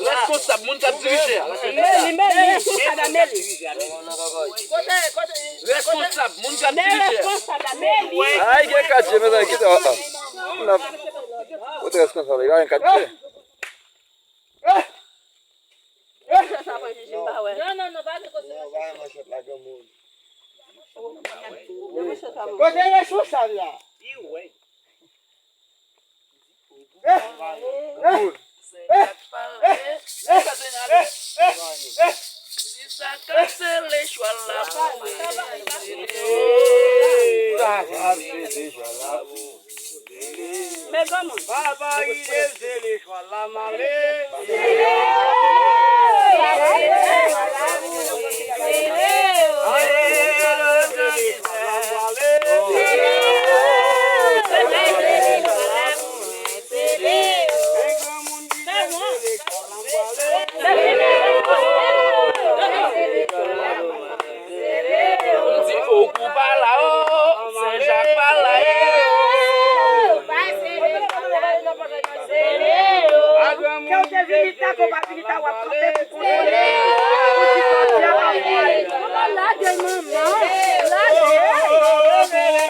Responsable, moun kap dirije. Responsable, moun kap dirije. Ai, gen katiye, men an kita. Outra responsable, gen katiye. Você é responsável lá.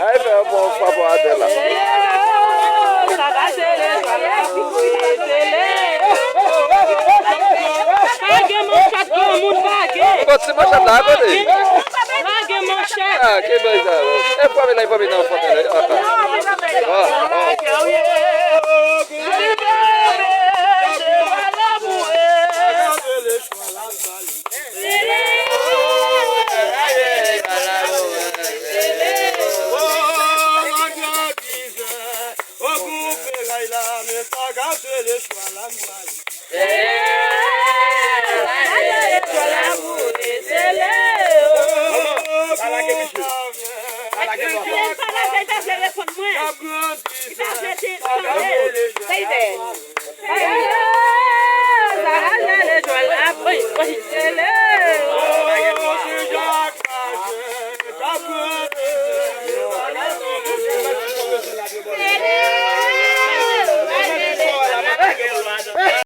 Aí, meu bom, por favor, dela. Pode ser mancha d'água aí. Ah, que coisa. É pra mim não, pra mim não. Ele